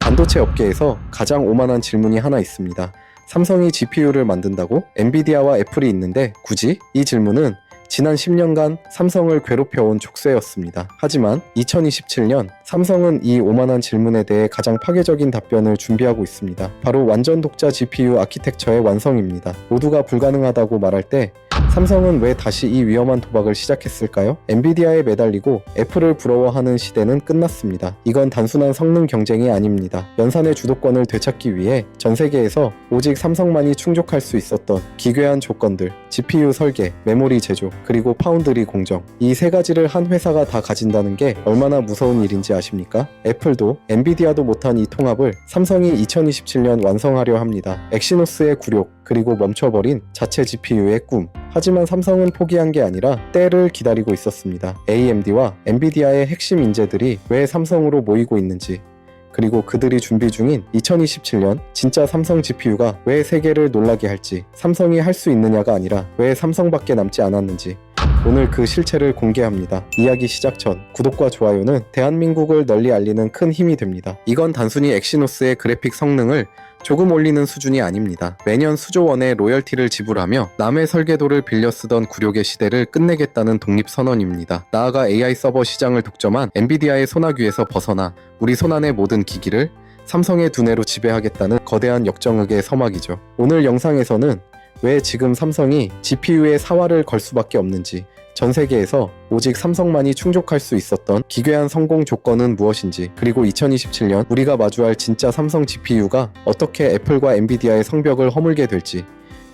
반도체 업계에서 가장 오만한 질문이 하나 있습니다. 삼성이 GPU를 만든다고? 엔비디아와 애플이 있는데 굳이? 이 질문은 지난 10년간 삼성을 괴롭혀온 족쇄였습니다. 하지만 2027년 삼성은 이 오만한 질문에 대해 가장 파괴적인 답변을 준비하고 있습니다. 바로 완전 독자 GPU 아키텍처의 완성입니다. 모두가 불가능하다고 말할 때 삼성은 왜 다시 이 위험한 도박을 시작했을까요? 엔비디아에 매달리고 애플을 부러워하는 시대는 끝났습니다. 이건 단순한 성능 경쟁이 아닙니다. 연산의 주도권을 되찾기 위해 전 세계에서 오직 삼성만이 충족할 수 있었던 기괴한 조건들, GPU 설계, 메모리 제조, 그리고 파운드리 공정, 이 세 가지를 한 회사가 다 가진다는 게 얼마나 무서운 일인지 아십니까? 애플도 엔비디아도 못한 이 통합을 삼성이 2027년 완성하려 합니다. 엑시노스의 굴욕, 그리고 멈춰버린 자체 GPU의 꿈. 하지만 삼성은 포기한 게 아니라 때를 기다리고 있었습니다. AMD와 엔비디아의 핵심 인재들이 왜 삼성으로 모이고 있는지, 그리고 그들이 준비 중인 2027년 진짜 삼성 GPU가 왜 세계를 놀라게 할지, 삼성이 할 수 있느냐가 아니라 왜 삼성밖에 남지 않았는지, 오늘 그 실체를 공개합니다. 이야기 시작 전 구독과 좋아요는 대한민국을 널리 알리는 큰 힘이 됩니다. 이건 단순히 엑시노스의 그래픽 성능을 조금 올리는 수준이 아닙니다. 매년 수조 원의 로열티를 지불하며 남의 설계도를 빌려 쓰던 굴욕의 시대를 끝내겠다는 독립선언입니다. 나아가 AI 서버 시장을 독점한 엔비디아의 소나귀에서 벗어나 우리 손안의 모든 기기를 삼성의 두뇌로 지배하겠다는 거대한 역정극의 서막이죠. 오늘 영상에서는 왜 지금 삼성이 GPU에 사활을 걸 수밖에 없는지, 전 세계에서 오직 삼성만이 충족할 수 있었던 기괴한 성공 조건은 무엇인지, 그리고 2027년 우리가 마주할 진짜 삼성 GPU가 어떻게 애플과 엔비디아의 성벽을 허물게 될지,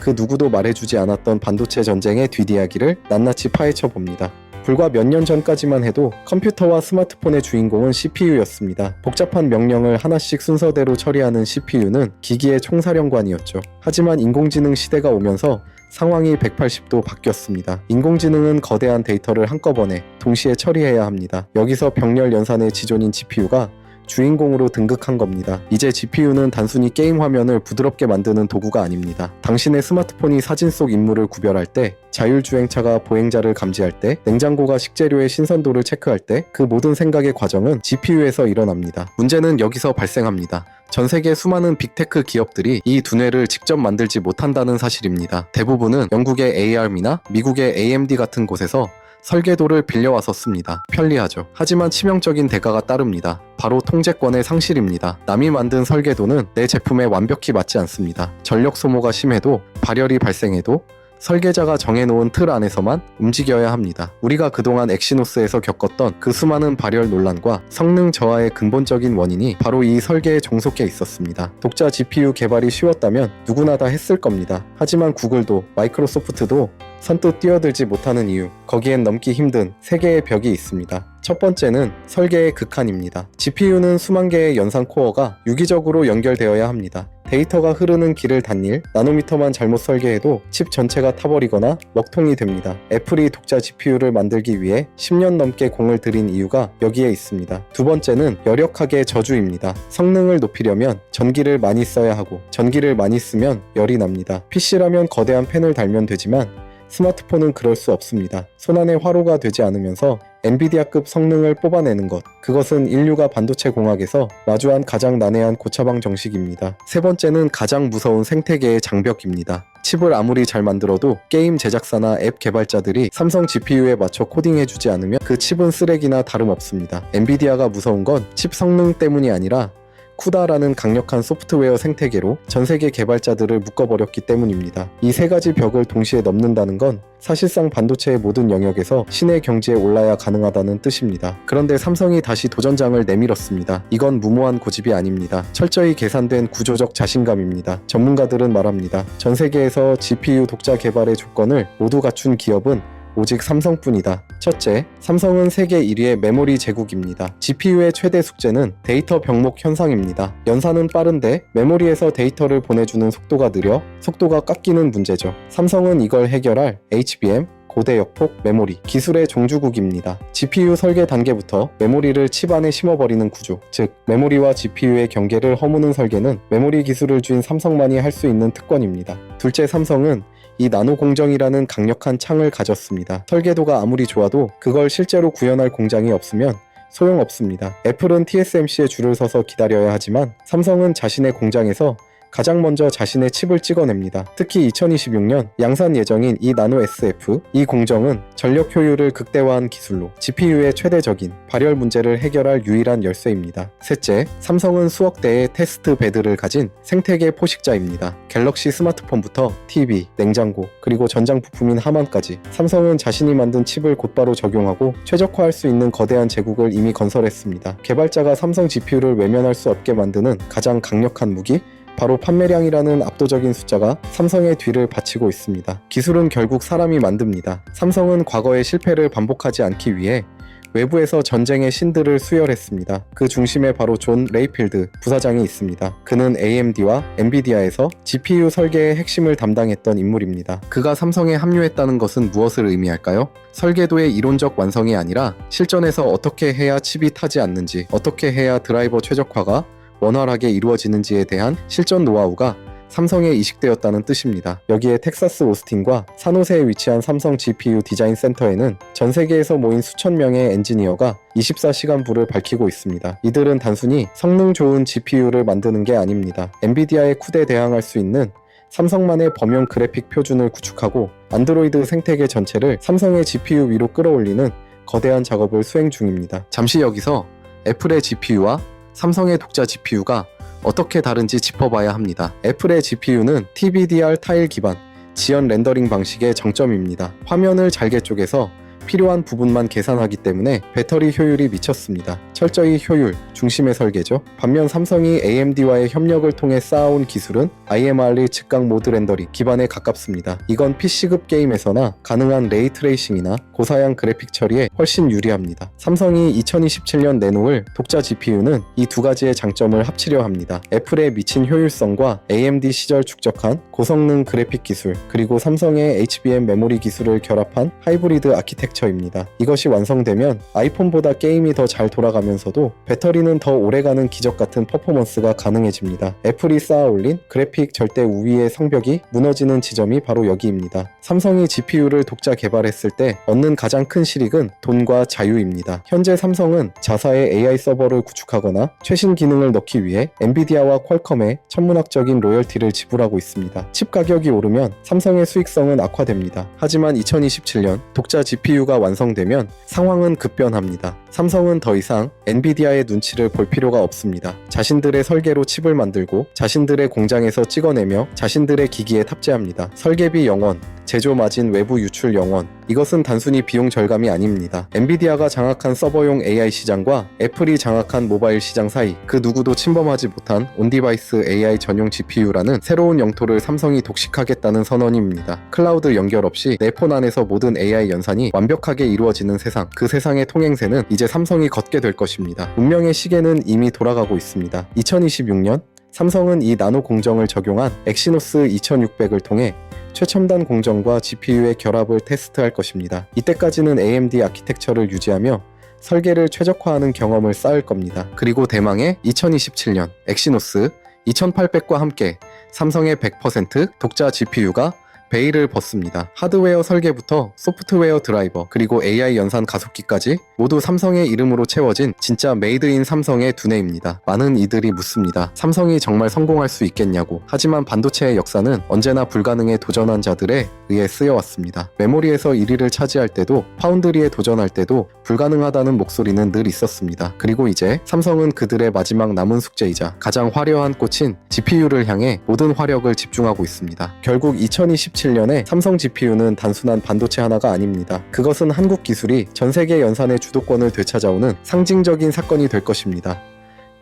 그 누구도 말해주지 않았던 반도체 전쟁의 뒷이야기를 낱낱이 파헤쳐 봅니다. 불과 몇 년 전까지만 해도 컴퓨터와 스마트폰의 주인공은 CPU였습니다. 복잡한 명령을 하나씩 순서대로 처리하는 CPU는 기기의 총사령관이었죠. 하지만 인공지능 시대가 오면서 상황이 180도 바뀌었습니다. 인공지능은 거대한 데이터를 한꺼번에 동시에 처리해야 합니다. 여기서 병렬 연산의 지존인 GPU가 주인공으로 등극한 겁니다. 이제 GPU는 단순히 게임 화면을 부드럽게 만드는 도구가 아닙니다. 당신의 스마트폰이 사진 속 인물을 구별할 때, 자율주행차가 보행자를 감지할 때, 냉장고가 식재료의 신선도를 체크할 때, 그 모든 생각의 과정은 GPU에서 일어납니다. 문제는 여기서 발생합니다. 전 세계 수많은 빅테크 기업들이 이 두뇌를 직접 만들지 못한다는 사실입니다. 대부분은 영국의 ARM이나 미국의 AMD 같은 곳에서 설계도를 빌려와서 씁니다. 편리하죠. 하지만 치명적인 대가가 따릅니다. 바로 통제권의 상실입니다. 남이 만든 설계도는 내 제품에 완벽히 맞지 않습니다. 전력 소모가 심해도, 발열이 발생해도 설계자가 정해놓은 틀 안에서만 움직여야 합니다. 우리가 그동안 엑시노스에서 겪었던 그 수많은 발열 논란과 성능 저하의 근본적인 원인이 바로 이 설계에 종속해 있었습니다. 독자 GPU 개발이 쉬웠다면 누구나 다 했을 겁니다. 하지만 구글도 마이크로소프트도 선뜻 뛰어들지 못하는 이유, 거기엔 넘기 힘든 세 개의 벽이 있습니다. 첫 번째는 설계의 극한입니다. GPU는 수만 개의 연산 코어가 유기적으로 연결되어야 합니다. 데이터가 흐르는 길을 단일, 나노미터만 잘못 설계해도 칩 전체가 타버리거나 먹통이 됩니다. 애플이 독자 GPU를 만들기 위해 10년 넘게 공을 들인 이유가 여기에 있습니다. 두 번째는 열역학의 저주입니다. 성능을 높이려면 전기를 많이 써야 하고, 전기를 많이 쓰면 열이 납니다. PC라면 거대한 팬을 달면 되지만 스마트폰은 그럴 수 없습니다. 손안의 화로가 되지 않으면서 엔비디아급 성능을 뽑아내는 것, 그것은 인류가 반도체 공학에서 마주한 가장 난해한 고차방 정식입니다. 세 번째는 가장 무서운 생태계의 장벽입니다. 칩을 아무리 잘 만들어도 게임 제작사나 앱 개발자들이 삼성 GPU에 맞춰 코딩해주지 않으면 그 칩은 쓰레기나 다름없습니다. 엔비디아가 무서운 건 칩 성능 때문이 아니라 쿠다라는 강력한 소프트웨어 생태계로 전세계 개발자들을 묶어버렸기 때문입니다. 이 세 가지 벽을 동시에 넘는다는 건 사실상 반도체의 모든 영역에서 신의 경지에 올라야 가능하다는 뜻입니다. 그런데 삼성이 다시 도전장을 내밀었습니다. 이건 무모한 고집이 아닙니다. 철저히 계산된 구조적 자신감입니다. 전문가들은 말합니다. 전 세계에서 GPU 독자 개발의 조건을 모두 갖춘 기업은 오직 삼성뿐이다. 첫째, 삼성은 세계 1위의 메모리 제국입니다. GPU의 최대 숙제는 데이터 병목 현상입니다. 연산은 빠른데 메모리에서 데이터를 보내주는 속도가 느려 속도가 깎이는 문제죠. 삼성은 이걸 해결할 HBM, 고대 역폭 메모리 기술의 종주국입니다. GPU 설계 단계부터 메모리를 칩 안에 심어버리는 구조, 즉 메모리와 GPU의 경계를 허무는 설계는 메모리 기술을 쥔 삼성만이 할 수 있는 특권입니다. 둘째, 삼성은 이 나노 공정이라는 강력한 창을 가졌습니다. 설계도가 아무리 좋아도 그걸 실제로 구현할 공장이 없으면 소용없습니다. 애플은 TSMC에 줄을 서서 기다려야 하지만 삼성은 자신의 공장에서 가장 먼저 자신의 칩을 찍어냅니다. 특히 2026년 양산 예정인 이 나노 SF, 이 공정은 전력 효율을 극대화한 기술로 GPU의 최대적인 발열 문제를 해결할 유일한 열쇠입니다. 셋째, 삼성은 수억 대의 테스트 베드를 가진 생태계 포식자입니다. 갤럭시 스마트폰부터 TV, 냉장고, 그리고 전장 부품인 하만까지 삼성은 자신이 만든 칩을 곧바로 적용하고 최적화할 수 있는 거대한 제국을 이미 건설했습니다. 개발자가 삼성 GPU를 외면할 수 없게 만드는 가장 강력한 무기? 바로 판매량이라는 압도적인 숫자가 삼성의 뒤를 바치고 있습니다. 기술은 결국 사람이 만듭니다. 삼성은 과거의 실패를 반복하지 않기 위해 외부에서 전쟁의 신들을 수혈했습니다. 그 중심에 바로 존 레이필드 부사장이 있습니다. 그는 AMD와 엔비디아에서 GPU 설계의 핵심을 담당했던 인물입니다. 그가 삼성에 합류했다는 것은 무엇을 의미할까요? 설계도의 이론적 완성이 아니라 실전에서 어떻게 해야 칩이 타지 않는지, 어떻게 해야 드라이버 최적화가 원활하게 이루어지는지에 대한 실전 노하우가 삼성에 이식되었다는 뜻입니다. 여기에 텍사스 오스틴과 산호세에 위치한 삼성 GPU 디자인 센터에는 전 세계에서 모인 수천 명의 엔지니어가 24시간 불을 밝히고 있습니다. 이들은 단순히 성능 좋은 GPU를 만드는 게 아닙니다. 엔비디아의 CUDA에 대항할 수 있는 삼성만의 범용 그래픽 표준을 구축하고 안드로이드 생태계 전체를 삼성의 GPU 위로 끌어올리는 거대한 작업을 수행 중입니다. 잠시 여기서 애플의 GPU와 삼성의 독자 GPU가 어떻게 다른지 짚어봐야 합니다. 애플의 GPU는 TBDR 타일 기반 지연 렌더링 방식의 정점입니다. 화면을 잘게 쪼개서 필요한 부분만 계산하기 때문에 배터리 효율이 미쳤습니다. 철저히 효율 중심의 설계죠. 반면 삼성이 AMD와의 협력을 통해 쌓아온 기술은 IMR의 즉각 모드 렌더링 기반에 가깝습니다. 이건 PC급 게임에서나 가능한 레이 트레이싱이나 고사양 그래픽 처리에 훨씬 유리합니다. 삼성이 2027년 내놓을 독자 GPU는 이 두 가지의 장점을 합치려 합니다. 애플의 미친 효율성과 AMD 시절 축적한 고성능 그래픽 기술, 그리고 삼성의 HBM 메모리 기술을 결합한 하이브리드 아키텍처입니다. 이것이 완성되면 아이폰보다 게임이 더 잘 돌아가면서도 배터리는 더 오래가는 기적 같은 퍼포먼스가 가능해집니다. 애플이 쌓아올린 그래픽 절대 우위의 성벽이 무너지는 지점이 바로 여기입니다. 삼성이 GPU를 독자 개발했을 때 얻는 가장 큰 실익은 돈과 자유입니다. 현재 삼성은 자사의 AI 서버를 구축하거나 최신 기능을 넣기 위해 엔비디아와 퀄컴에 천문학적인 로열티를 지불하고 있습니다. 칩 가격이 오르면 삼성의 수익성은 악화됩니다. 하지만 2027년 독자 GPU가 완성되면 상황은 급변합니다. 삼성은 더 이상 엔비디아의 눈치를 볼 필요가 없습니다. 자신들의 설계로 칩을 만들고 자신들의 공장에서 찍어내며 자신들의 기기에 탑재합니다. 설계비 0원, 제조 마진 외부 유출 0원. 이것은 단순히 비용 절감이 아닙니다. 엔비디아가 장악한 서버용 AI 시장과 애플이 장악한 모바일 시장 사이, 그 누구도 침범하지 못한 온디바이스 AI 전용 GPU라는 새로운 영토를 삼성이 독식하겠다는 선언입니다. 클라우드 연결 없이 내 폰 안에서 모든 AI 연산이 완벽하게 이루어지는 세상, 그 세상의 통행세는 이제 삼성이 걷게 될 것입니다. 운명의 시계는 이미 돌아가고 있습니다. 2026년 삼성은 이 나노 공정을 적용한 엑시노스 2600을 통해 최첨단 공정과 GPU의 결합을 테스트할 것입니다. 이때까지는 AMD 아키텍처를 유지하며 설계를 최적화하는 경험을 쌓을 겁니다. 그리고 대망의 2027년 엑시노스 2800과 함께 삼성의 100% 독자 GPU가 베일을 벗습니다. 하드웨어 설계부터 소프트웨어 드라이버, 그리고 AI 연산 가속기까지 모두 삼성의 이름으로 채워진 진짜 메이드 인 삼성의 두뇌입니다. 많은 이들이 묻습니다. 삼성이 정말 성공할 수 있겠냐고. 하지만 반도체의 역사는 언제나 불가능에 도전한 자들에 의해 쓰여왔습니다. 메모리에서 1위를 차지할 때도, 파운드리에 도전할 때도 불가능하다는 목소리는 늘 있었습니다. 그리고 이제 삼성은 그들의 마지막 남은 숙제이자 가장 화려한 꽃인 GPU를 향해 모든 화력을 집중하고 있습니다. 결국 2027년에 삼성 GPU는 단순한 반도체 하나가 아닙니다. 그것은 한국 기술이 전 세계 연산의 주도권을 되찾아오는 상징적인 사건이 될 것입니다.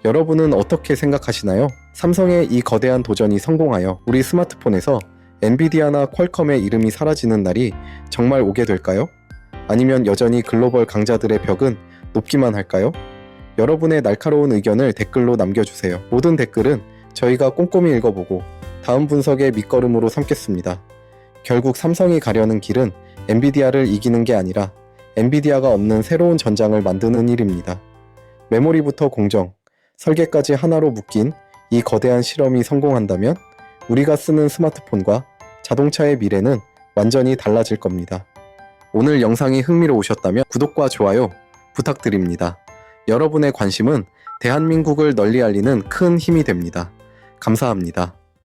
여러분은 어떻게 생각하시나요? 삼성의 이 거대한 도전이 성공하여 우리 스마트폰에서 엔비디아나 퀄컴의 이름이 사라지는 날이 정말 오게 될까요? 아니면 여전히 글로벌 강자들의 벽은 높기만 할까요? 여러분의 날카로운 의견을 댓글로 남겨주세요. 모든 댓글은 저희가 꼼꼼히 읽어보고 다음 분석의 밑거름으로 삼겠습니다. 결국 삼성이 가려는 길은 엔비디아를 이기는 게 아니라 엔비디아가 없는 새로운 전장을 만드는 일입니다. 메모리부터 공정, 설계까지 하나로 묶인 이 거대한 실험이 성공한다면 우리가 쓰는 스마트폰과 자동차의 미래는 완전히 달라질 겁니다. 오늘 영상이 흥미로우셨다면 구독과 좋아요 부탁드립니다. 여러분의 관심은 대한민국을 널리 알리는 큰 힘이 됩니다. 감사합니다.